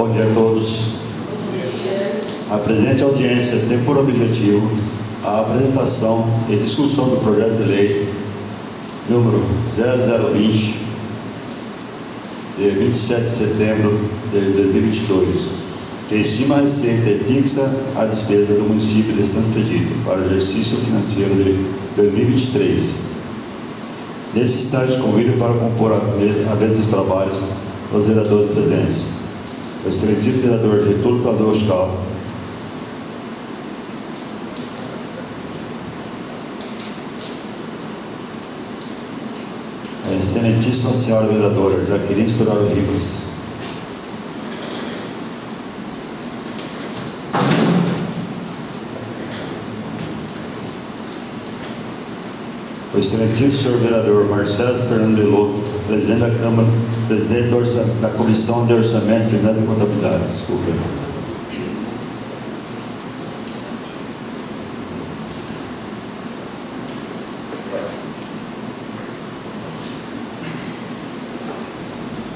Bom dia a todos. A presente audiência tem por objetivo a apresentação e discussão do projeto de lei número 0020, de 27 de setembro de 2022, que estima a receita e fixa a despesa do município de Santo Expedito para o exercício financeiro de 2023. Nesse instante, convido para compor a mesa dos trabalhos os vereadores presentes. O excelentíssimo vereador Getúlio Cardoso, a excelentíssima senhora vereadora Jaqueline Storaro Rivas, o excelentíssimo senhor vereador Marcelo Fernando Belotto, presidente da Câmara, presidente da Comissão de Orçamento, Finanças e Contabilidade. Desculpa.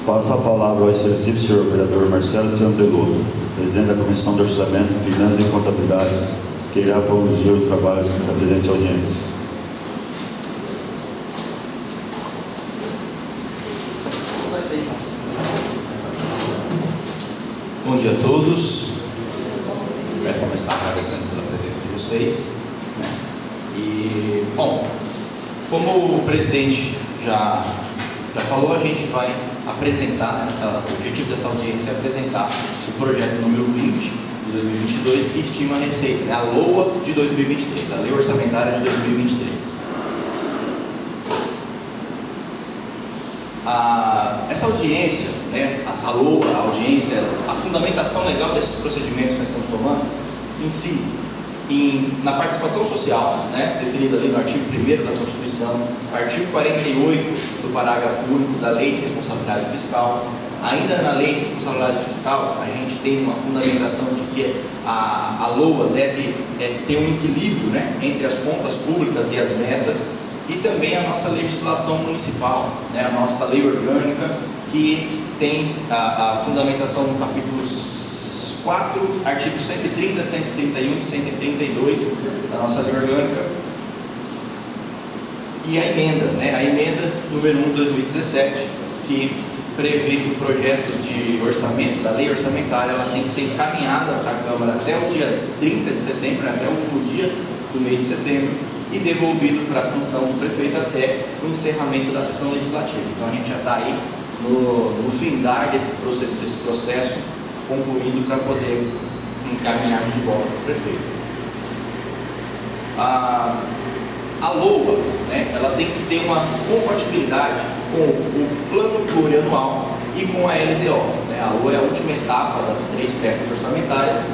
Passo a palavra ao excelentíssimo senhor vereador Marcelo Fernando Belotto, presidente da Comissão de Orçamento, Finanças e Contabilidades, que irá conduzir os trabalhos da presente audiência. Bom dia a todos. Quero começar agradecendo pela presença de vocês. E, bom, como o presidente já falou, a gente vai apresentar, o objetivo dessa audiência é apresentar o projeto número 20 de 2022, que estima a receita, a LOA de 2023, a Lei Orçamentária de 2023. Essa audiência, essa LOA, a audiência, a fundamentação legal desses procedimentos que nós estamos tomando, em si, na participação social, definida ali no artigo 1º da Constituição, artigo 48 do parágrafo único da Lei de Responsabilidade Fiscal. Ainda na Lei de Responsabilidade Fiscal, a gente tem uma fundamentação de que a LOA deve ter um equilíbrio entre as contas públicas e as metas, e também a nossa legislação municipal, a nossa lei orgânica, que tem a fundamentação no capítulo 4, artigos 130, 131 e 132 da nossa lei orgânica, e a emenda número 1 de 2017, que prevê que o projeto de orçamento, da lei orçamentária, ela tem que ser encaminhada para a Câmara até o dia 30 de setembro, até o último dia do mês de setembro, e devolvido para a sanção do prefeito até o encerramento da sessão legislativa. Então a gente já está aí no findar desse processo, concluindo para poder encaminharmos de volta para o prefeito. A LOA, ela tem que ter uma compatibilidade com o plano plurianual e com a LDO. A LOA é a última etapa das 3 peças orçamentárias.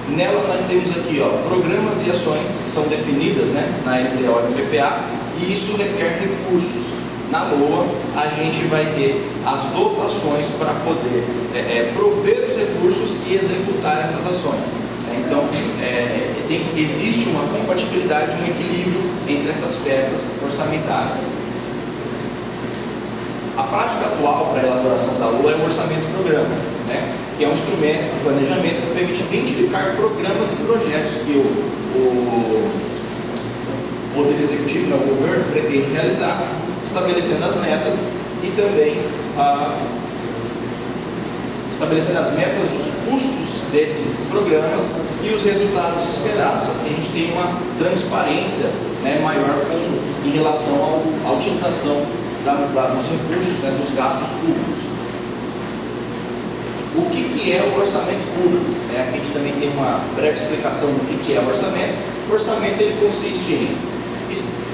Nela nós temos aqui programas e ações que são definidas na LDO e no PPA, e isso requer recursos. Na LOA a gente vai ter as dotações para poder prover os recursos e executar essas ações. Então existe uma compatibilidade, um equilíbrio entre essas peças orçamentárias. A prática atual para a elaboração da LOA é o orçamento-programa, que é um instrumento de planejamento que permite identificar programas e projetos que o Poder Executivo, o governo, pretende realizar, estabelecendo as metas e também estabelecendo as metas, os custos desses programas e os resultados esperados. Assim a gente tem uma transparência maior em relação à utilização dos recursos, dos gastos públicos. O que é o orçamento público? Aqui a gente também tem uma breve explicação do que é o orçamento. O orçamento ele consiste em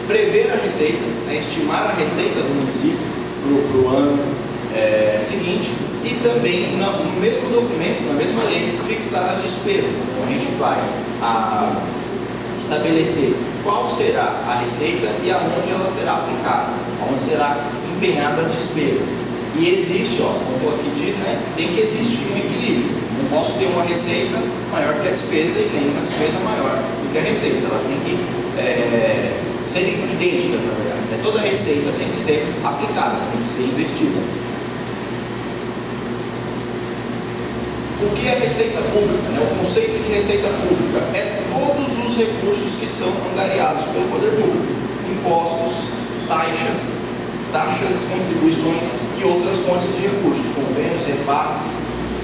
prever a receita, estimar a receita do município para o ano seguinte, e também no mesmo documento, na mesma lei, fixar as despesas. Então a gente vai estabelecer qual será a receita e aonde ela será aplicada, aonde será empenhada as despesas. E existe, como aqui diz, tem que existir um equilíbrio. Não posso ter uma receita maior que a despesa e nenhuma despesa maior do que a receita. Ela tem que serem idênticas, na verdade. Toda receita tem que ser aplicada, tem que ser investida. O que é receita pública? Né? O conceito de receita pública é todos os recursos que são angariados pelo poder público: impostos, taxas, contribuições e outras fontes de recursos, convênios, repasses,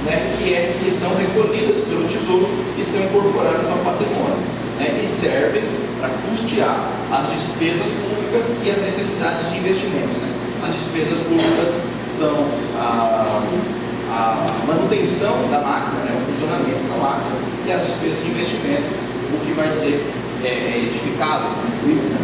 né? que são recolhidas pelo Tesouro e são incorporadas ao patrimônio, né? E servem para custear as despesas públicas e as necessidades de investimentos. Né? As despesas públicas são a manutenção da máquina, né, o funcionamento da máquina, e as despesas de investimento, o que vai ser edificado, construído. Né?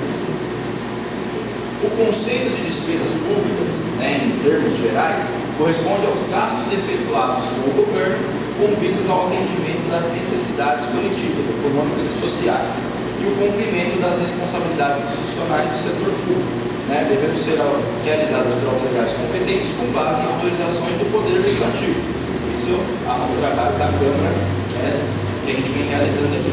O conceito de despesas públicas, né, em termos gerais, corresponde aos gastos efetuados pelo governo com vistas ao atendimento das necessidades coletivas, econômicas e sociais, e o cumprimento das responsabilidades institucionais do setor público, né, devendo ser realizadas por autoridades competentes com base em autorizações do Poder Legislativo. Isso é o trabalho da Câmara, né, que a gente vem realizando aqui.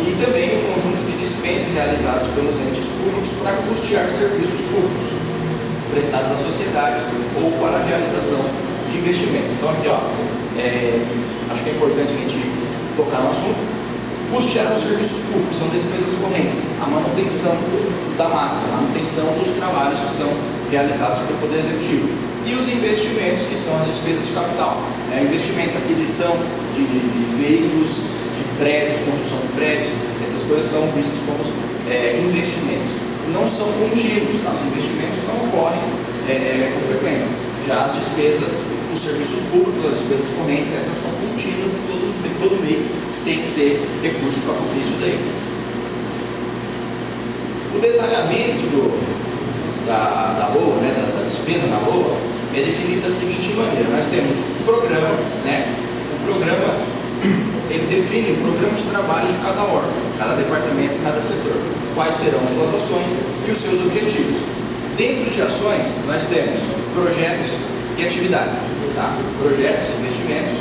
E também o conjunto de dispêndios realizados pelos entes públicos para custear serviços públicos prestados à sociedade ou para a realização de investimentos. Então aqui, acho que é importante a gente tocar no assunto. Custear os serviços públicos são despesas correntes, a manutenção da máquina, a manutenção dos trabalhos que são realizados pelo Poder Executivo, e os investimentos, que são as despesas de capital, né? Investimento, aquisição de veículos, de prédios, construção de prédios, essas coisas são vistas como investimentos. Não são contínuos, tá? Os investimentos não ocorrem com frequência. Já as despesas dos serviços públicos, as despesas correntes, essas são contínuas e todo mês tem que ter recurso para cobrir isso daí. O detalhamento da LOA, né, da despesa na LOA, é definido da seguinte maneira: nós temos o programa, né? O programa, ele define o programa de trabalho de cada órgão, cada departamento, cada setor, quais serão suas ações e os seus objetivos. Dentro de ações, nós temos projetos e atividades, tá? Projetos, investimentos.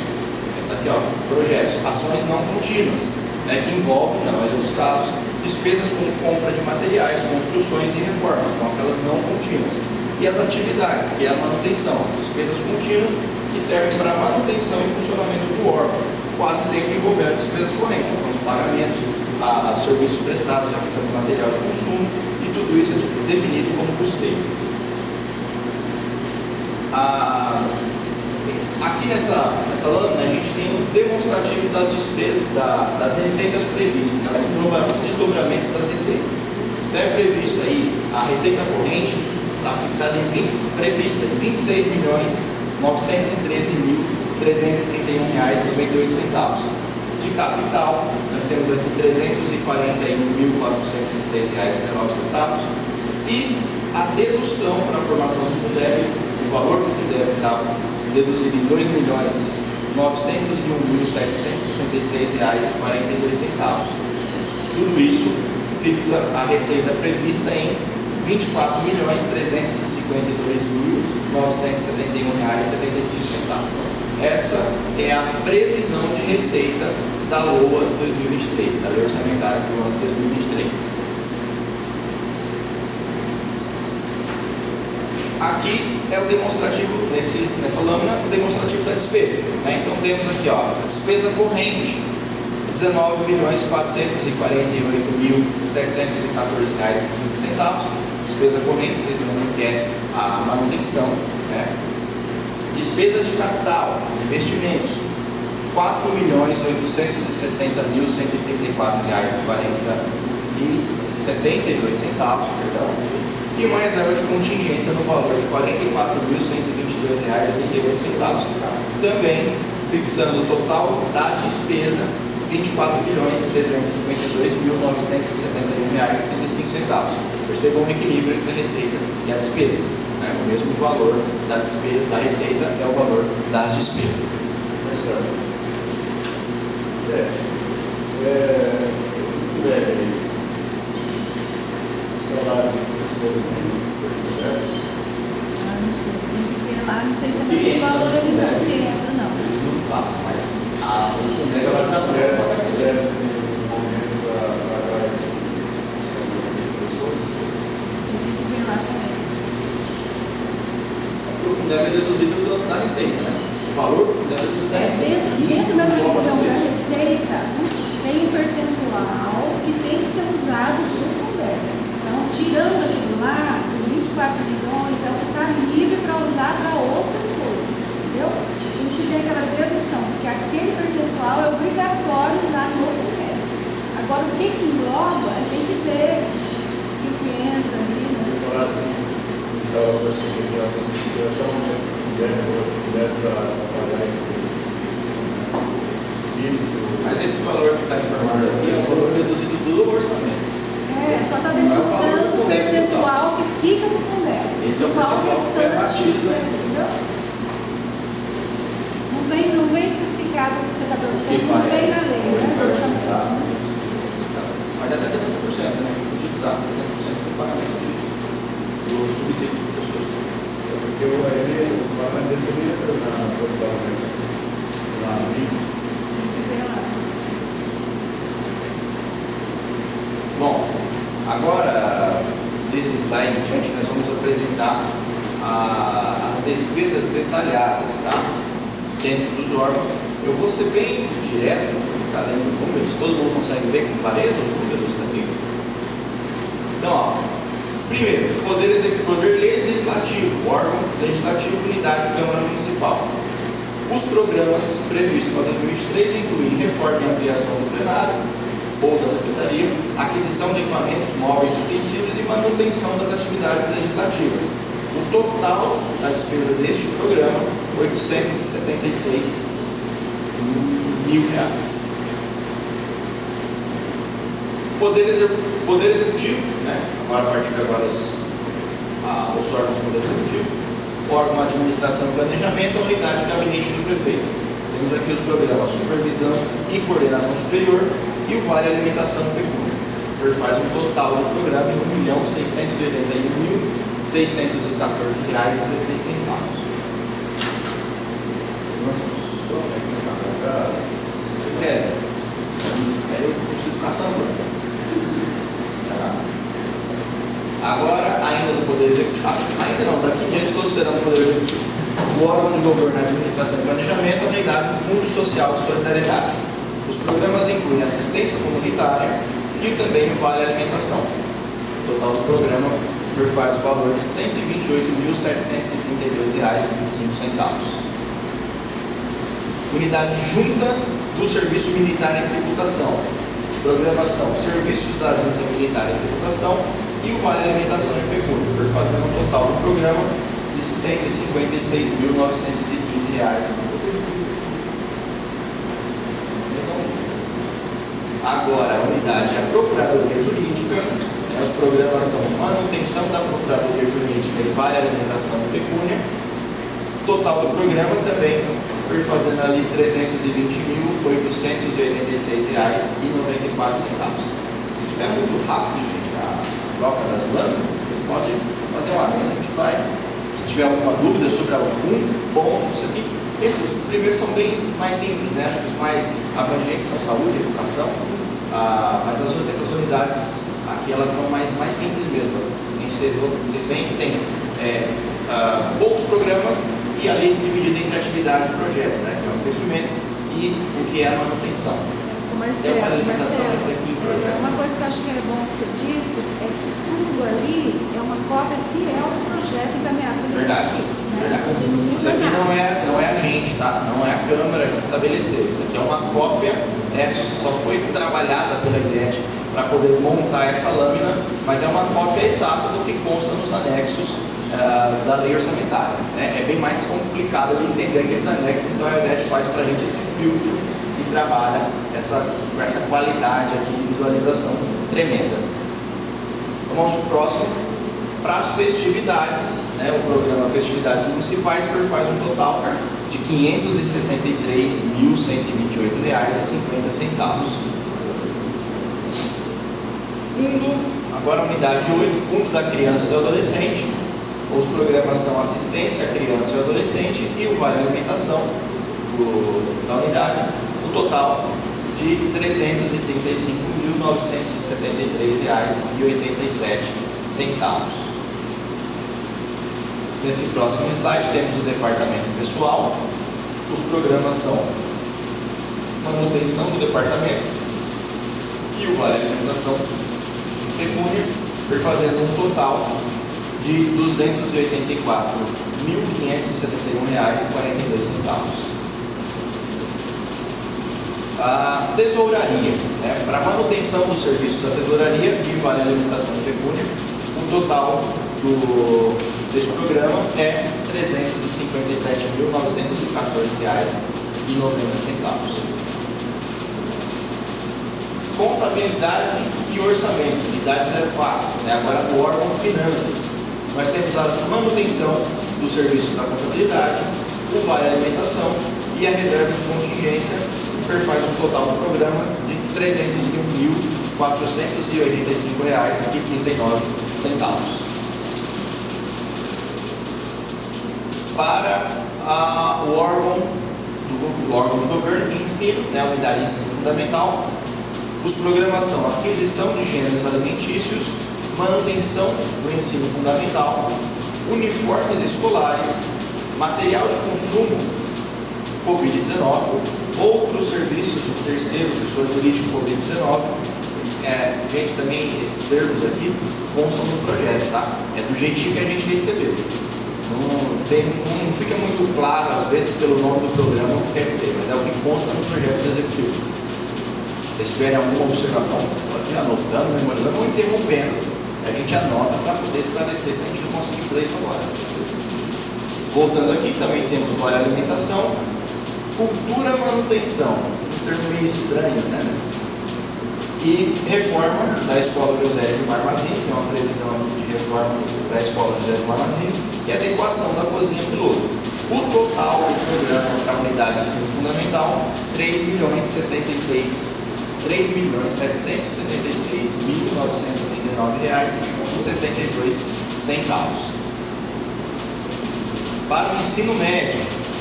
Aqui, projetos, ações não contínuas, né, que envolvem, na maioria dos casos, despesas com compra de materiais, construções e reformas, são aquelas não contínuas. E as atividades, que é a manutenção, as despesas contínuas, que servem para a manutenção e funcionamento do órgão, quase sempre envolvendo despesas correntes, são os pagamentos, a serviços prestados, a questão de material de consumo, e tudo isso é definido como custeio. Aqui nessa lâmina a gente tem um demonstrativo das despesas, das receitas previstas, né? O desdobramento das receitas. Então é previsto aí, a receita corrente está fixada prevista em R$ 26.913.331,98. De capital, nós temos aqui R$ 341.406,19. E a dedução para a formação do Fundeb, o valor do Fundeb está deduzido em R$ 2.901.766,42. Tudo isso fixa a receita prevista em R$ 24.352.971,75. Essa é a previsão de receita da LOA 2023, da Lei Orçamentária para o ano de 2023. Aqui é o demonstrativo, nessa lâmina, o demonstrativo da despesa, né? Então temos aqui, a despesa corrente, R$ 19.448.714,15. Despesa corrente, vocês lembram que é a manutenção, né? Despesas de capital, os investimentos, R$ 4.864.134,72, e uma reserva de contingência no valor de R$ 44.122,88, também fixando o total da despesa R$ 24.352.971,75. Percebam o equilíbrio entre a receita e a despesa, né? O mesmo valor da receita é o valor das despesas. Não sei se também tem valor ali no centro, não. Não passa, mas o Fundeb agora está podendo pagar esse dinheiro. O Fundeb é deduzido da receita, né? O valor do Fundeb é deduzido da receita. estava percebendo a conseguir achar um método para pagar esse espírito. Mas esse valor que está informado aqui é o valor reduzido do orçamento. É, só está Não é o valor do demonstrando o Fundeb percentual que fica no Fundeb. Esse é o Qual percentual que foi restante, abatido, né? entendeu? Não vem especificado o que você está perguntando, Que não vai, vem na lei, né? Do vai orçamento. utilizar, mas até 70%, né? Utilizar 70% do pagamento do subsídio dos professores. Porque o pagamento desse ele entra na portal, né? Na Mix. Vem lá. Bom, agora, desse slide em diante, nós vamos apresentar as despesas detalhadas, tá? Dentro dos órgãos. Eu vou ser bem direto, vou ficar lendo números, todo mundo consegue ver com clareza os números daqui? Então, ó, primeiro, poder legislativo, órgão legislativo, unidade Câmara Municipal. Os programas previstos para 2023 incluem reforma e ampliação do plenário ou da secretaria, aquisição de equipamentos móveis e utensílios e manutenção das atividades legislativas. O total da despesa deste programa, R$ 876 mil. Poder Executivo, né? Agora, a partir de agora, os órgãos do Poder Executivo, órgão de Administração e Planejamento, a unidade de gabinete do prefeito. Temos aqui os programas Supervisão e Coordenação Superior e o Vale Alimentação e Pecúnia. Faz um total do programa em R$ 1.681.614,16. Você quer? Eu preciso ficar sangrando. Agora, ainda no Poder Executivo, ainda não, daqui em diante todos serão no Poder Executivo. O órgão de governo, administração e planejamento, a unidade do Fundo Social de Solidariedade. Os programas incluem assistência comunitária e também o Vale Alimentação. O total do programa faz o valor de R$ 128.732,25. Unidade Junta do Serviço Militar e Tributação. Os programas são Serviços da Junta Militar e Tributação e o Vale Alimentação e Pecúnia, fazendo um total do programa de R$ 156.915. Agora, a unidade é a Procuradoria Jurídica, né? Os programas são manutenção da Procuradoria Jurídica e Vale Alimentação e Pecúnia. Total do programa também fazendo ali R$ 320.886,94. Se tiver muito rápido, gente, a troca das lâminas, vocês podem fazer uma lâmina, a gente vai. Se tiver alguma dúvida sobre algum ponto, isso aqui, esses primeiros são bem mais simples, né? Acho que os mais abrangentes são saúde e educação, mas essas unidades aqui elas são mais simples mesmo. Vocês veem que tem poucos programas e ali dividido entre atividade e projeto, né? Que é o investimento e o que é a manutenção. Marcelo, uma alimentação Marcelo, aqui em projeto. uma coisa que eu acho que é bom ser dito é que tudo ali é uma cópia fiel do projeto encaminhado pelo Verdade, verdade. Isso aqui não é a gente, tá? Não é a Câmara que estabeleceu. Isso aqui é uma cópia, só foi trabalhada pela IDET para poder montar essa lâmina, mas é uma cópia exata do que consta nos anexos da lei orçamentária. Né? É bem mais complicado de entender aqueles anexos, então a IDET faz para a gente esse filtro e trabalha com essa qualidade aqui de visualização tremenda. Vamos para o próximo. Para as festividades, né? O programa Festividades Municipais faz um total de R$ 563.128,50. Fundo, agora a unidade 8, Fundo da Criança e do Adolescente. Os programas são Assistência à Criança e ao Adolescente e o Vale Alimentação da unidade. O total de R$ 335.973,87. Nesse próximo slide temos o departamento pessoal. Os programas são manutenção do departamento e o Vale Alimentação e Pecúnia, fazendo um total de R$ 284.571,42. A tesouraria, né? Para manutenção do serviço da tesouraria e Vale Alimentação e Pecúnia, um total desse programa é R$ 357.914,90. Contabilidade e orçamento, unidade 04, agora no órgão Finanças. Nós temos a manutenção do serviço da contabilidade, o vale alimentação e a reserva de contingência, que perfaz um total do programa de R$ 301.485,39. Para o órgão do governo de ensino, a unidade de ensino fundamental, os programas são aquisição de gêneros alimentícios, manutenção do ensino fundamental, uniformes escolares, material de consumo Covid-19, outros serviços de terceiro, pessoa jurídica Covid-19. Gente, também esses termos aqui constam no projeto, tá? É do jeitinho que a gente recebeu. Não fica muito claro, às vezes, pelo nome do programa o que quer dizer, mas é o que consta no projeto do executivo. Se tiverem alguma observação, pode ir anotando, memorizando ou interrompendo. A gente anota para poder esclarecer se a gente não conseguir fazer isso agora. Voltando aqui, também temos vale alimentação, cultura manutenção, um termo meio estranho, né? E reforma da Escola José de Marmazini, tem uma previsão aqui de reforma para a Escola José de Marmazini, e adequação da cozinha piloto. O total do programa para a unidade de ensino fundamental, R$ 3.736.939,62. Para o ensino médio,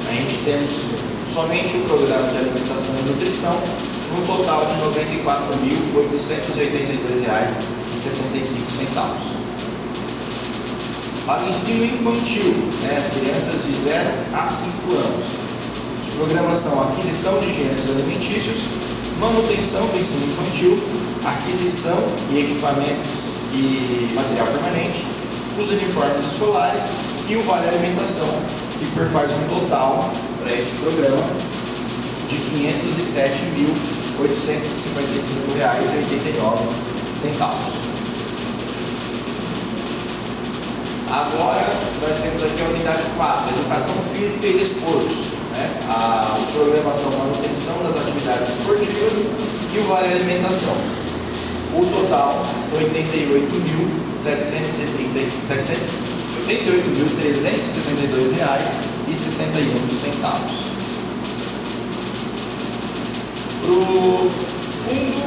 a gente temos somente o programa de alimentação e nutrição, no total de R$ 94.882,65. Para o ensino infantil, as crianças de 0 a 5 anos, os programas são aquisição de gêneros alimentícios, manutenção do ensino infantil, aquisição e equipamentos e material permanente, os uniformes escolares e o vale alimentação, que perfaz um total para este programa de R$ 507.855,89. Agora nós temos aqui a unidade 4, Educação Física e Desportos. Os programas são manutenção das atividades esportivas e o vale alimentação. O total, R$ 88.372,61. Para o Fundo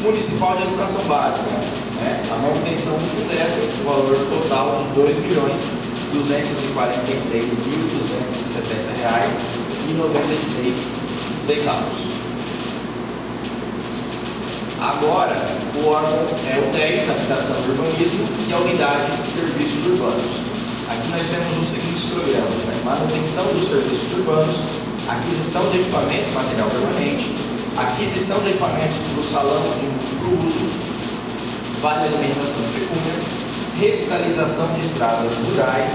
Municipal de Educação Básica, a manutenção do Fundeb, o valor total de R$ 2.243.270,96. Agora, o órgão é o 10, Habitação e Urbanismo, e a unidade de Serviços Urbanos. Aqui nós temos os seguintes programas: manutenção dos serviços urbanos, aquisição de equipamento e material permanente, aquisição de equipamentos para o salão de múltiplo uso, vale alimentação e pecúnia, revitalização de estradas rurais,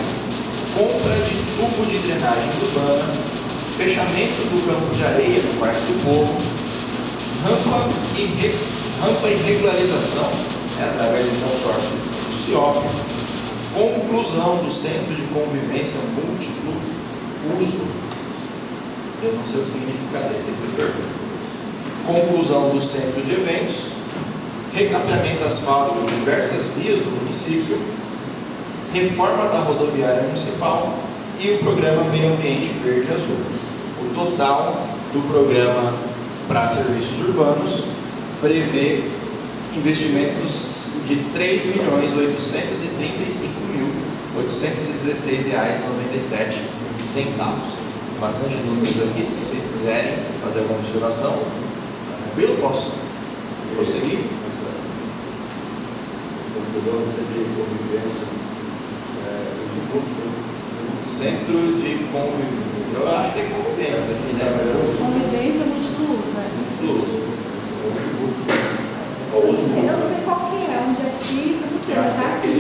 compra de tubo de drenagem urbana, fechamento do campo de areia no Parque do Povo, rampa e regularização através do consórcio do CIOP, conclusão do Centro de Convivência Múltiplo Uso, eu não sei o que significa isso, conclusão do Centro de Eventos, recapeamento asfáltico de diversas vias do município, reforma da rodoviária municipal e o programa Meio Ambiente Verde e Azul. O total do programa para serviços urbanos prevê investimentos de R$ 3.835.816,97. Bastante números aqui, se vocês quiserem fazer alguma observação. Tranquilo? Posso prosseguir? Centro de convivência. Eu acho que é convivência aqui, né? Convivência múltiplo uso, Múltiplo uso. Eu não sei qual que é, onde é que, não sei, mas tá assim,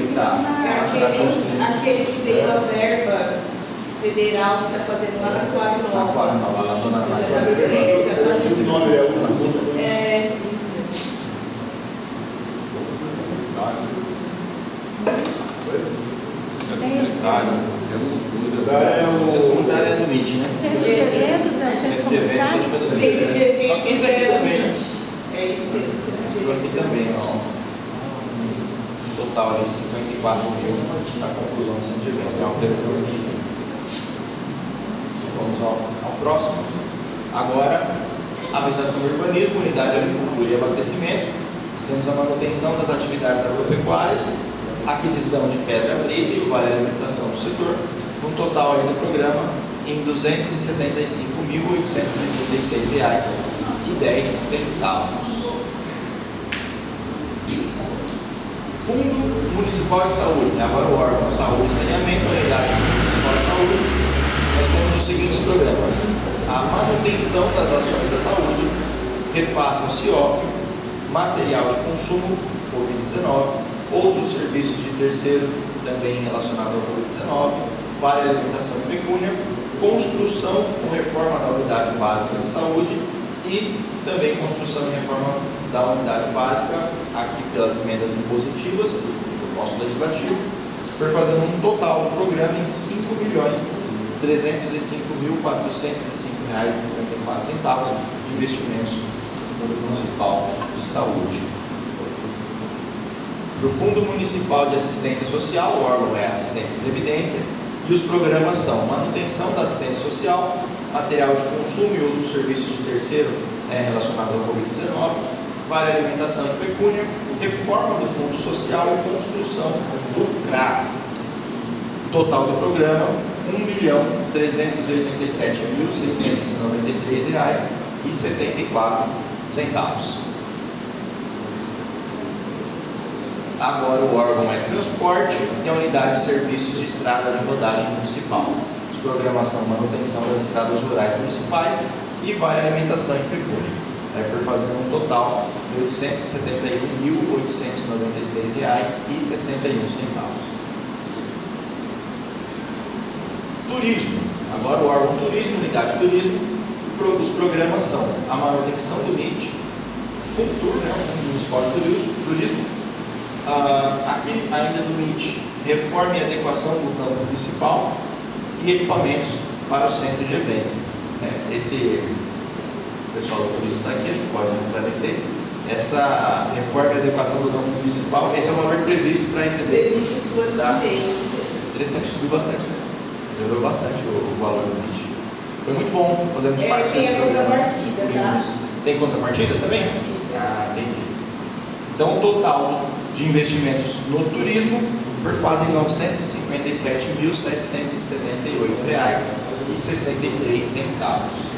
aquele que veio a verba federal que está fazendo lá na Quadro Nova. Na Quadro Nova, lá na Dona Maria. O nome é o comunitário. É O centro comunitário é do MIT, né? Centro de eventos é o centro Centro de eventos, comunitário? acho que é do Centro MIT. de eventos. Só que entra aqui também, né? É isso mesmo, centro de Entrou aqui eventos. também, ó. Um total ali de 54 mil na conclusão do centro de eventos, que é uma previsão aqui. Vamos ao próximo. Agora, habitação e urbanismo, unidade de agricultura e abastecimento. Nós temos a manutenção das atividades agropecuárias, aquisição de pedra brita e o vale alimentação do setor, um total aí do programa em R$ 275.836,10. Fundo Municipal de Saúde, agora o órgão Saúde e Saneamento, a unidade municipal de saúde. Nós temos os seguintes programas: a manutenção das ações da saúde, repasse ao CIOP, material de consumo, Covid-19, outros serviços de terceiro também relacionados ao Covid-19, vale alimentação e pecúnia, construção ou reforma da unidade básica de saúde e também construção e reforma da unidade básica, aqui pelas emendas impositivas do nosso legislativo, por fazer um total do programa em R$ 5.305.405,54 de investimentos no Fundo Municipal de Saúde. Para o Fundo Municipal de Assistência Social, o órgão é Assistência e Previdência, e os programas são manutenção da assistência social, material de consumo e outros serviços de terceiro relacionados ao Covid-19, vale alimentação e pecúnia, reforma do Fundo Social e construção do CRAS. Total do programa, R$ 1.387.693,74. Agora o órgão é transporte e a unidade de serviços de estrada de rodagem municipal. Os programas são manutenção das estradas rurais municipais e vale alimentação e pecúnia, por fazer um total de R$ 871.896,61. Turismo. Agora o órgão turismo, unidade de turismo. Os programas são a manutenção do MIT, FUNTUR, o Fundo Municipal de Turismo. Aqui ainda do MIT, reforma e adequação do campo municipal e equipamentos para o centro de evento. Esse pessoal do turismo está aqui, acho que pode nos esclarecer. Essa reforma e adequação do campo municipal, esse é o valor previsto para receber. Previsto por ano Tá. que vem. Interessante, subiu bastante, né? Melhorou bastante o valor do MIT. Foi muito bom, fazemos parte Tem desse a programa. contrapartida, tá? Tem contrapartida também? Entendi. Então, o total de investimentos no turismo por fase R$ 957.778,63.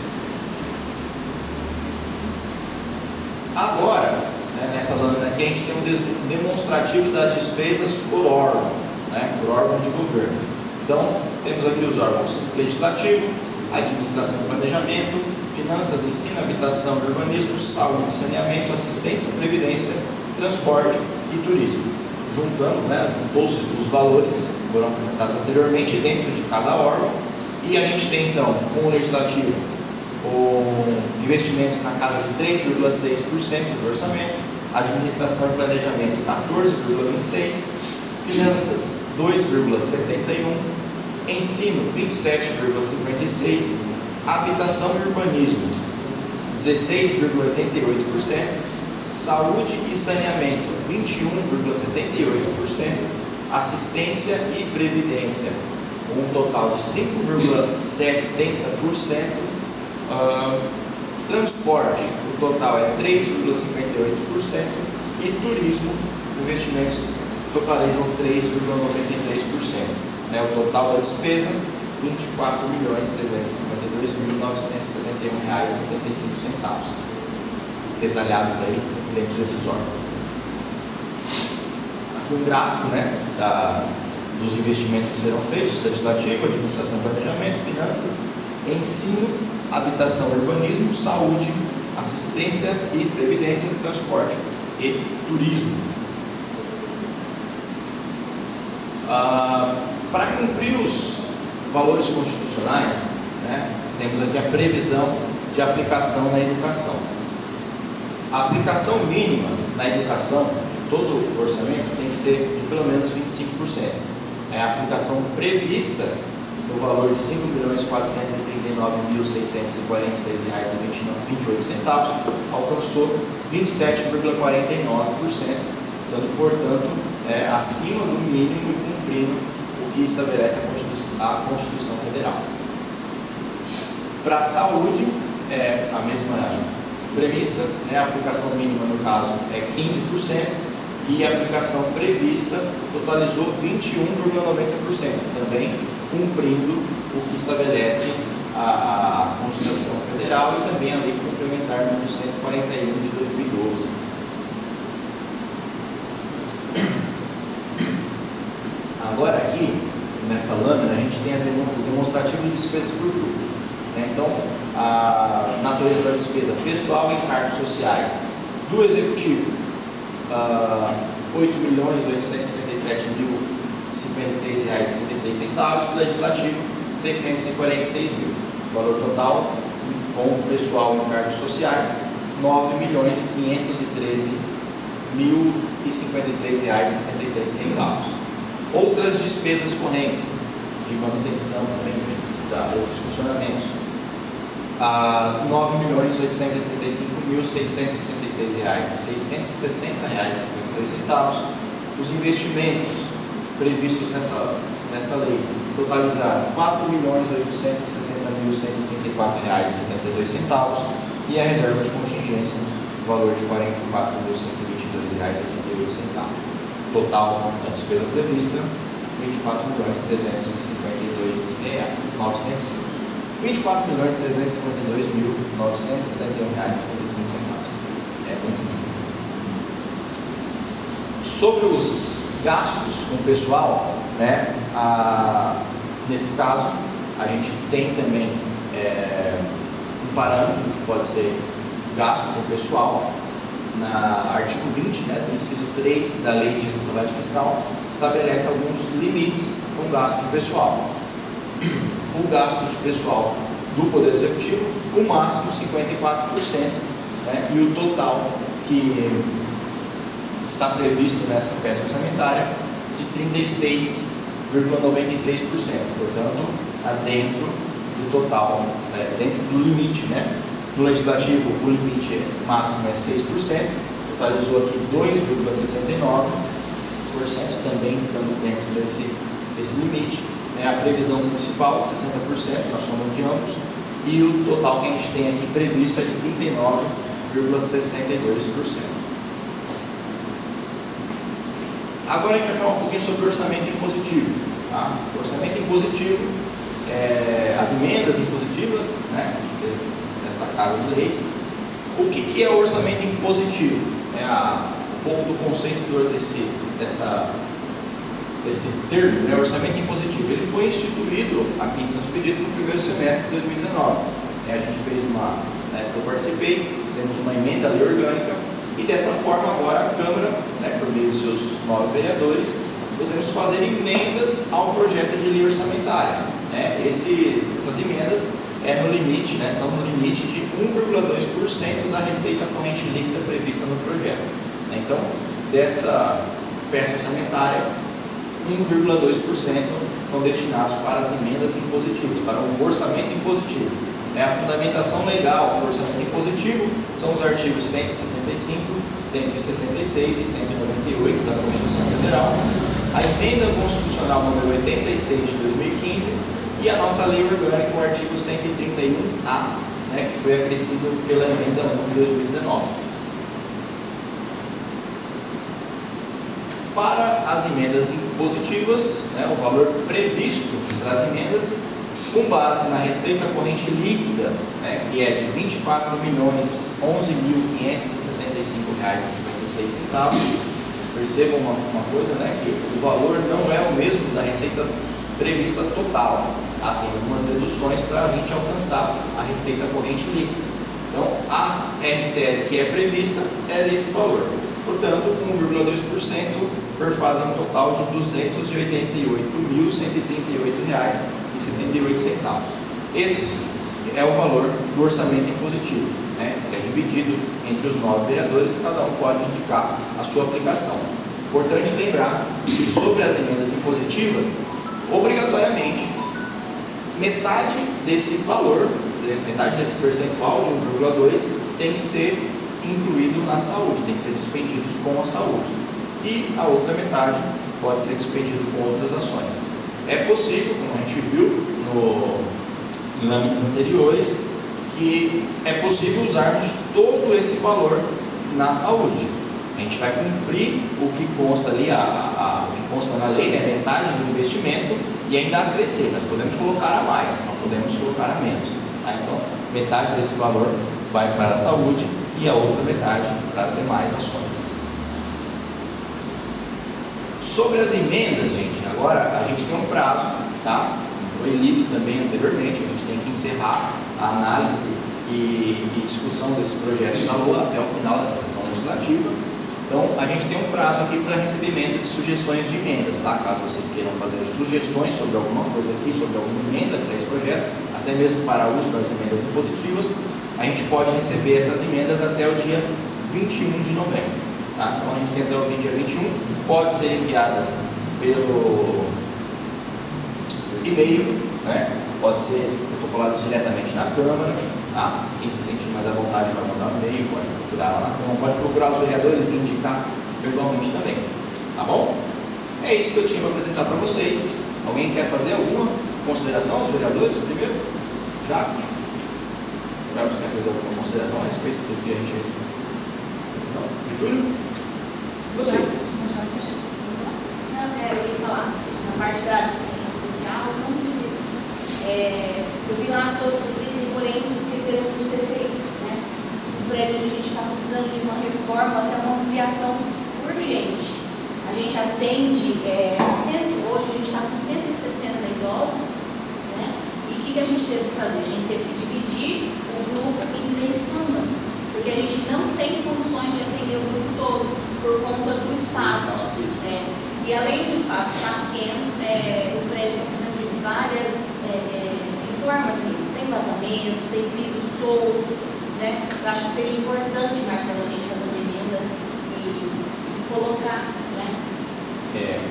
Agora, nessa lâmina aqui, a gente tem um demonstrativo das despesas por órgão, por órgão de governo. Então, temos aqui os órgãos legislativo, administração e planejamento, finanças, ensino, habitação e urbanismo, saúde e saneamento, assistência, previdência, transporte e turismo. Juntamos, juntou-se os valores que foram apresentados anteriormente dentro de cada órgão, e a gente tem então, com o legislativo, investimentos na casa de 3,6% do orçamento, administração e planejamento 14,26%, finanças 2,71%, ensino 27,56%, habitação e urbanismo 16,88%, saúde e saneamento 21,78%, assistência e previdência um total de 5,70%, transporte o total é 3,58% e turismo investimentos totalizam 3,93%. O total da despesa R$ 24.352.971,75, detalhados aí dentro desses órgãos. Aqui um gráfico dos investimentos que serão feitos: legislativo, administração e planejamento, finanças, ensino, habitação e urbanismo, saúde, assistência e previdência, transporte e turismo. Para cumprir os valores constitucionais, temos aqui a previsão de aplicação na educação. A aplicação mínima na educação de todo o orçamento tem que ser de pelo menos 25%. a aplicação prevista no valor de R$ 5.439.646,28 alcançou 27,49%, estando, portanto, acima do mínimo e cumprindo o que estabelece a Constituição Federal. Para a saúde, é a mesma premissa, a aplicação mínima no caso é 15% e a aplicação prevista totalizou 21,90%, também cumprindo o que estabelece a Constituição Federal e também a Lei Complementar número 141 de 2012. Agora aqui, nessa lâmina, a gente tem o demonstrativo de despesas por grupo. Então, a natureza da despesa pessoal e encargos sociais do Executivo, R$ 8.867.053,33, do Legislativo, R$ 646 mil. Valor total, com pessoal e encargos sociais, R$ 9.513.053,63. Outras despesas correntes, de manutenção também, outros funcionamentos, R$ 9.835.666,660,52. Os investimentos previstos nessa lei totalizaram R$ 4.860.134,72 e a reserva de contingência, no valor de R$ 44.122,88. Total da despesa prevista, R$ 24.352.900. R$ 24.352.971,75. É muito bom. Sobre os gastos com o pessoal, nesse caso, a gente tem também um parâmetro que pode ser gasto com o pessoal. Na artigo 20, do inciso 3 da Lei de Responsabilidade Fiscal, estabelece alguns limites com o gasto de pessoal. O gasto de pessoal do Poder Executivo, o máximo 54%, e o total que está previsto nessa peça orçamentária de 36,93%, portanto, dentro do total, dentro do limite, No Legislativo, o limite máximo é 6%, totalizou aqui 2,69%, também estando dentro desse limite. A previsão municipal, 60%, nós somos de ambos, e o total que a gente tem aqui previsto é de 39,62%. Agora a gente vai falar um pouquinho sobre o orçamento impositivo. O orçamento impositivo, as emendas impositivas, nessa casa de leis. O que é o orçamento impositivo? Um pouco do conceito desse termo, orçamento impositivo. Ele foi instituído aqui em São Expedito no primeiro semestre de 2019. A gente fez na época eu participei, fizemos uma emenda à lei orgânica e dessa forma agora a Câmara, por meio dos seus 9 vereadores, podemos fazer emendas ao projeto de lei orçamentária. Essas emendas no limite, são no limite de 1,2% da receita corrente líquida prevista no projeto. Então, dessa peça orçamentária, 1,2% são destinados para as emendas impositivas, para o orçamento impositivo. A fundamentação legal do orçamento impositivo são os artigos 165, 166 e 198 da Constituição Federal, a emenda constitucional número 86 de 2015 e a nossa lei orgânica, o artigo 131A, que foi acrescido pela emenda 1 de 2019. Para as emendas impositivas, o valor previsto para as emendas, com base na receita corrente líquida, que é de R$ 24.011.565,56. Percebam uma coisa, que o valor não é o mesmo da receita prevista total. Tem algumas deduções para a gente alcançar a receita corrente líquida. Então, a RCL que é prevista é desse valor. Portanto, 1,2% perfaz um total de R$ 288.138,78. Esse é o valor do orçamento impositivo. É dividido entre os 9 vereadores, cada um pode indicar a sua aplicação. Importante lembrar que sobre as emendas impositivas, obrigatoriamente, metade desse valor, metade desse percentual de 1,2 tem que ser incluído na saúde, tem que ser dispendidos com a saúde. E a outra metade pode ser dispendido com outras ações. É possível, como a gente viu em lâminas anteriores, que é possível usarmos todo esse valor na saúde. A gente vai cumprir o que consta ali, o que consta na lei, né? Metade do investimento, e ainda acrescer. Nós podemos colocar a mais, não podemos colocar a menos. Tá? Então, metade desse valor vai para a saúde e a outra metade para demais ações. Sobre as emendas, gente, agora a gente tem um prazo, tá? Foi lido também anteriormente, a gente tem que encerrar a análise e discussão desse projeto da LOA até o final dessa sessão legislativa. Então, a gente tem um prazo aqui para recebimento de sugestões de emendas, tá? Caso vocês queiram fazer sugestões sobre alguma coisa aqui, sobre alguma emenda para esse projeto, até mesmo para uso das emendas impositivas, a gente pode receber essas emendas até o dia 21 de novembro. Tá? Então, a gente tem até o dia 21, pode ser enviadas pelo e-mail, né? Pode ser protocoladas diretamente na Câmara. Tá? Quem se sente mais à vontade para mandar um e-mail, pode procurar lá na Câmara, pode procurar os vereadores e indicar pessoalmente também. Tá bom? É isso que eu tinha para apresentar para vocês. Alguém quer fazer alguma consideração aos vereadores primeiro? Já? Você quer fazer alguma consideração a respeito do que a gente... Não? Vitúlio? Vocês? Não, eu ia falar na parte da assistência social, não precisa. Eu vi lá todos os itens, porém esqueceram do CCI, né? O prédio a gente está precisando de uma reforma, até uma ampliação urgente. A gente atende, hoje a gente está com 160 idosos, né? E o que a gente teve que fazer? A gente teve que dividir o grupo em 3 turmas, porque a gente não tem condições de atender o grupo todo, por conta do espaço. E além do espaço estar pequeno, o prédio está precisando de várias reformas. Tem vazamento, tem piso solto, né? Eu acho que seria importante, Marcelo, a gente fazer uma emenda e colocar, né?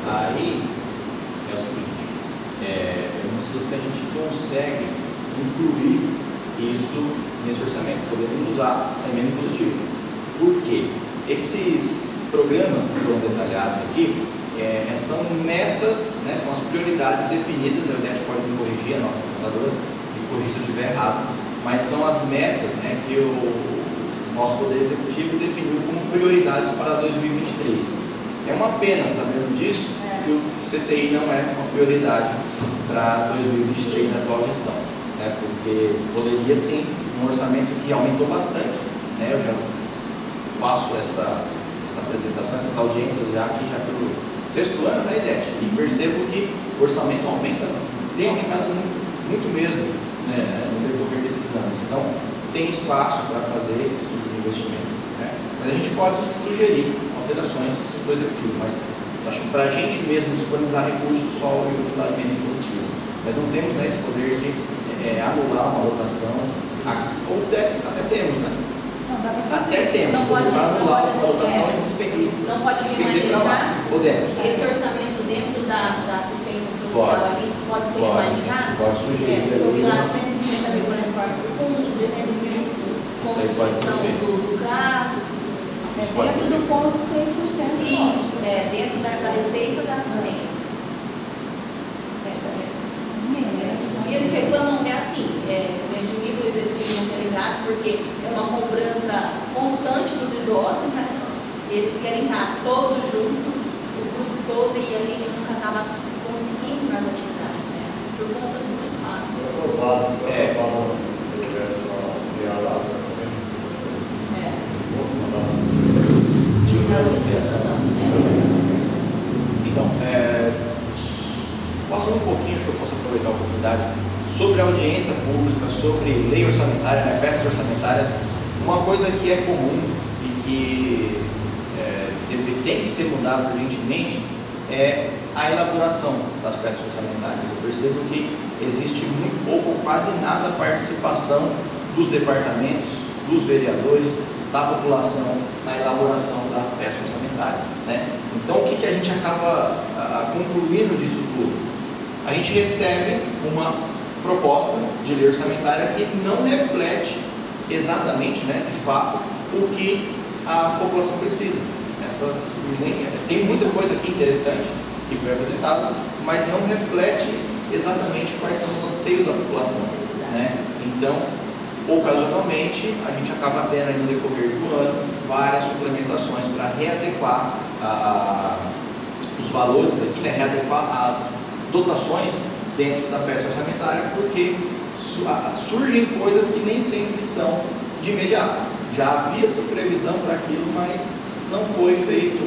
Aí é o seguinte, eu não sei se a gente consegue incluir isso nesse orçamento. Podemos usar a emenda positiva. Por quê? Esses programas que foram detalhados aqui são metas, né, são as prioridades definidas. A Odete pode me corrigir, a nossa computadora, me corrigir se eu estiver errado, mas são as metas, né, que o nosso Poder Executivo definiu como prioridades para 2023. É uma pena, sabendo disso, que o CCI não é uma prioridade para 2023 na atual gestão, né, porque poderia sim, um orçamento que aumentou bastante, né, eu já faço essa apresentação, essas audiências já aqui já pelo 6º ano da IDET, e percebo que o orçamento tem aumentado muito mesmo, né, no decorrer desses anos. Então, tem espaço para fazer esse tipo de investimento, né? Mas a gente pode sugerir alterações do executivo, mas acho que para a gente mesmo disponibilizar recursos só o uso da emenda impositiva. Nós não temos, né, esse poder de anular uma dotação, ou até temos, né? Não, dá para fazer. Até temos, Não pode anular uma dotação e despender. Não pode despender para lá. remanejar Podemos. esse orçamento dentro da assistência social Pode. ali, pode ser Pode. remanejado? Pode sugerir. Eu vi lá 150 mil para reforma do fundo, 300 mil Isso aí pode ser construção feito. do CRAS. Isso pode ser Dentro do feito. ponto 6% do Isso, dentro da receita da assistência. E eles reclamam que é assim, o Edmir, o executivo não tem lembrado, porque é uma cobrança constante dos idosos, né? Eles querem estar todos juntos, o grupo todo, e a gente nunca acaba conseguindo nas atividades, né? Por conta do espaço. Então, falando um pouquinho, acho que eu posso aproveitar a oportunidade, sobre audiência pública, sobre lei orçamentária, né, peças orçamentárias, uma coisa que é comum e que tem que ser mudada urgentemente é a elaboração das peças orçamentárias. Eu percebo que existe muito pouco ou quase nada participação dos departamentos, dos vereadores, da população na elaboração da peça orçamentária, né? Então, o que gente acaba concluindo disso tudo? A gente recebe uma proposta de lei orçamentária que não reflete exatamente, né, de fato, o que a população precisa. Tem muita coisa aqui interessante que foi apresentada, mas não reflete exatamente quais são os anseios da população, né? Então, ocasionalmente, a gente acaba tendo aí no decorrer do ano várias suplementações para readequar os valores aqui, né? Readequar as dotações dentro da peça orçamentária, porque surgem coisas que nem sempre são de imediato. Já havia essa previsão para aquilo, mas não foi feito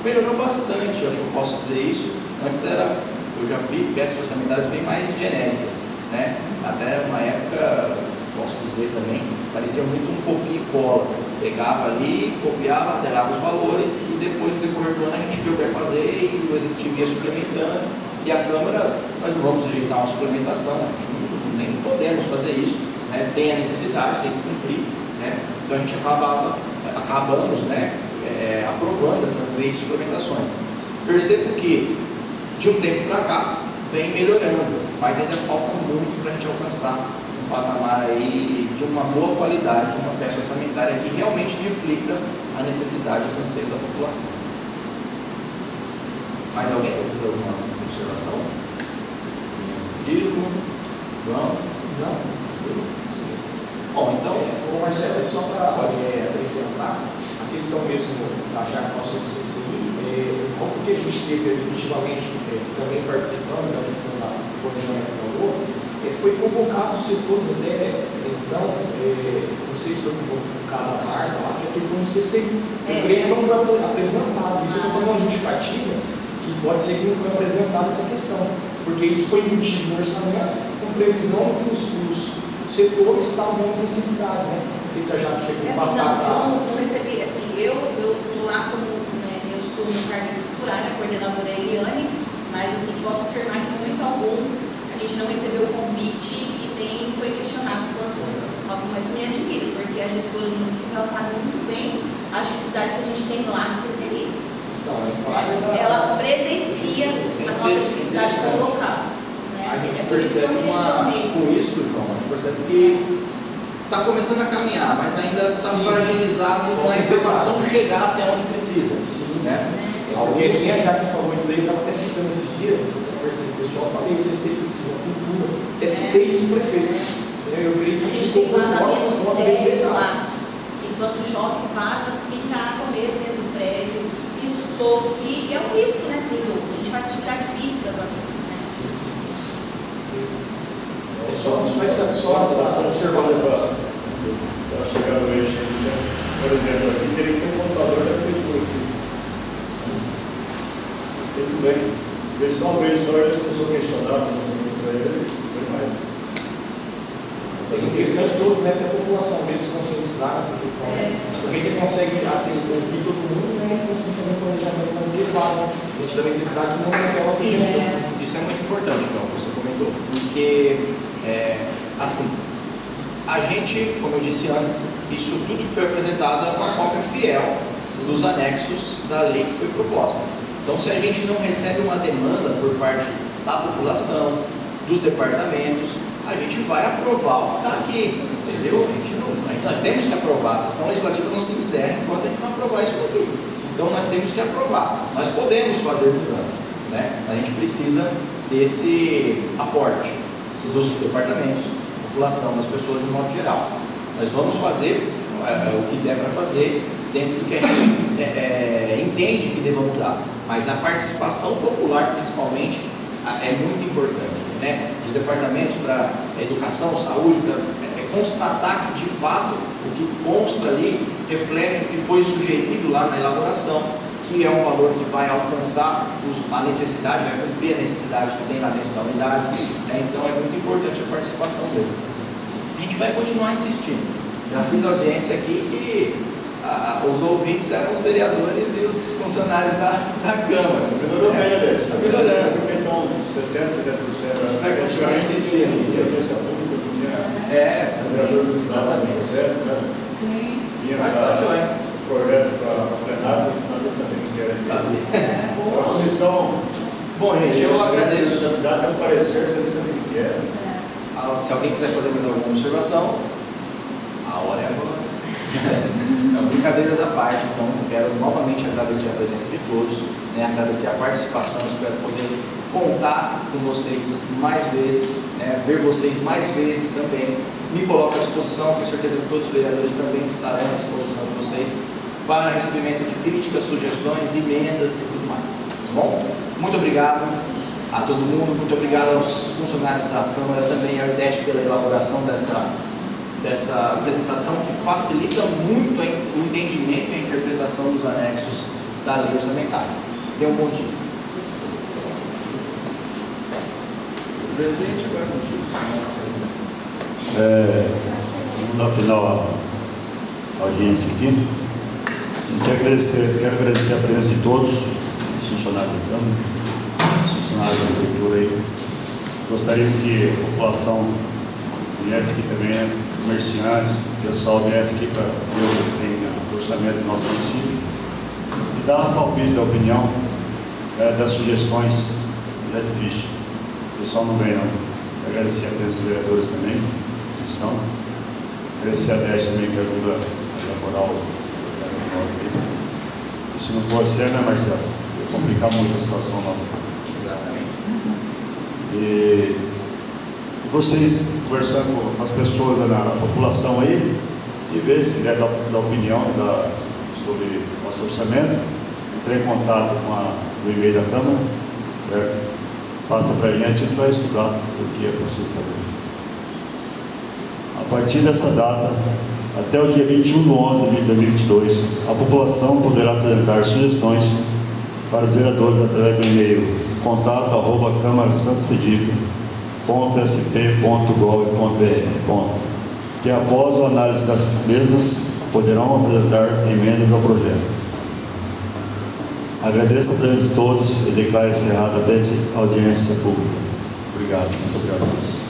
melhorou bastante, acho que eu posso dizer isso. Antes eu já vi peças orçamentárias bem mais genéricas, né? Até uma época, posso dizer também, parecia muito um copia e cola. Pegava ali, copiava, alterava os valores e depois, no decorrer do ano, a gente viu o que ia fazer e o executivo ia suplementando. E a Câmara, nós não vamos rejeitar uma suplementação, nem podemos fazer isso, né? Tem a necessidade, tem que cumprir, né? Então a gente acabamos, né, aprovando essas leis de suplementações. Percebo que de um tempo para cá vem melhorando, mas ainda falta muito para a gente alcançar um patamar aí de uma boa qualidade, de uma peça orçamentária que realmente reflita a necessidade e os anseios da população. Mais alguém quer fazer alguma observação? Turismo? Não? Bom, então... Ô Marcelo, só para acrescentar, a questão mesmo, já que nós somos CCI, o foco que a gente teve efetivamente também participando da questão do planejamento da LOA, foi convocado os setores até, então, não sei se foi convocado a marca lá, que é a questão do CCI. Eu creio que não foi apresentado, isso foi uma justificativa, que pode ser que não foi apresentada essa questão, porque isso foi embutido no orçamento, com previsão que os setores estavam vendo as necessidades, né? Não sei se a Jaque chegou a passar para... Não recebi, assim, eu estou lá como, né, eu sou no cargo escriturário, a coordenadora é Eliane, mas assim, posso afirmar que em momento algum a gente não recebeu o convite e nem foi questionado quanto algumas me admira, porque a gestora do município, ela sabe muito bem as dificuldades que a gente tem lá no CCI. Então, ela presencia a nossa dificuldade com o local. A gente percebe com isso, João, a gente percebe que está começando a caminhar, mas ainda está fragilizado na informação chegar até onde precisa. Sim, né? Alguém já que falou isso daí, eu estava até citando esses dias, eu percebi o pessoal, falei, o CCI precisa de cultura, STIs prefeitos. Eu creio que a gente tem vazamentos sérios lá, que quando chove, vaza, pinta água mesmo dentro do prédio, isso solto, e é um risco, né, para a gente faz atividade física lá. Sim. Só essa observação. Para chegar no eixo, por exemplo, aqui teria que ter um contador da prefeitura aqui. Sim. Tudo bem. Vez só uma vez só, as pessoas questionavam para ele, foi mais. É interessante todos, né, ter a população mesmo se conscientizar nessa questão, né? Porque você consegue ouvir todo mundo, né, e conseguir fazer um planejamento mais adequado. A gente da necessidade de não ser uma questão. Isso é muito importante, João, que você comentou, porque, assim, a gente, como eu disse antes, isso tudo que foi apresentado é uma cópia fiel dos anexos da lei que foi proposta. Então, se a gente não recebe uma demanda por parte da população, dos departamentos, a gente vai aprovar o que está aqui, entendeu? Nós temos que aprovar, a sessão legislativa não se encerra enquanto a gente não aprovar isso aqui. Então, nós temos que aprovar. Nós podemos fazer mudanças, né? A gente precisa desse aporte dos departamentos, da população, das pessoas de um modo geral. Nós vamos fazer o que der para fazer dentro do que a gente entende que deva mudar, mas a participação popular, principalmente, é muito importante, né? Os departamentos para educação, saúde, para constatar que de fato o que consta ali reflete o que foi sugerido lá na elaboração, que é um valor que vai alcançar a necessidade, vai cumprir a necessidade que tem lá dentro da unidade, né? Então é muito importante a participação dele. A gente vai continuar insistindo. Já fiz audiência aqui que os ouvintes eram os vereadores e os funcionários da Câmara. Melhorou bem, né? Está melhorando. Porque então 60%, 70% vai continuar insistindo. Exatamente. Sim. Mas está joia. Projeto para plenário, nós já sabemos que era isso. Bom, gente, eu agradeço. Dá um parecer, você nem sabe o que é. Se alguém quiser fazer mais alguma observação, a hora é agora. Não, brincadeiras à parte, então eu quero novamente agradecer a presença de todos, né, agradecer a participação, espero poder contar com vocês mais vezes, né, ver vocês mais vezes também. Me coloco à disposição, tenho certeza que todos os vereadores também estarão à disposição de vocês para recebimento de críticas, sugestões, emendas e tudo mais. Tá bom? Muito obrigado a todo mundo, muito obrigado aos funcionários da Câmara, também ao IDESC pela elaboração dessa apresentação que facilita muito o entendimento e a interpretação dos anexos da lei orçamentária. Dê um bom dia. O presidente agora contigo. Vamos dar final à audiência aqui. Quero agradecer a presença de todos, os funcionários da Câmara, os funcionários da Prefeitura aí. Gostaríamos que a população viesse aqui também, comerciantes, o pessoal viesse aqui para ver o que tem no orçamento do nosso município e dar uma palpite da opinião, das sugestões. É difícil, o pessoal não vem não. Agradecer a presença dos vereadores também, que são. Agradecer a DES também, que ajuda a elaborar o e se não for assim, né, Marcelo? Vai complicar muito a situação nossa. Exatamente. E vocês conversando com as pessoas, na população aí, e ver se quiser dar opinião sobre o nosso orçamento, entre em contato com o e-mail da Câmara, certo? Passa para a gente vai estudar o que é possível fazer. A partir dessa data, até o dia 21/11 de 2022, a população poderá apresentar sugestões para os vereadores através do e-mail contato@câmarasantoexpedito.sp.gov.br, que após a análise das mesmas poderão apresentar emendas ao projeto. Agradeço a presença de todos e declaro encerrada a audiência pública. Obrigado, muito obrigado a todos.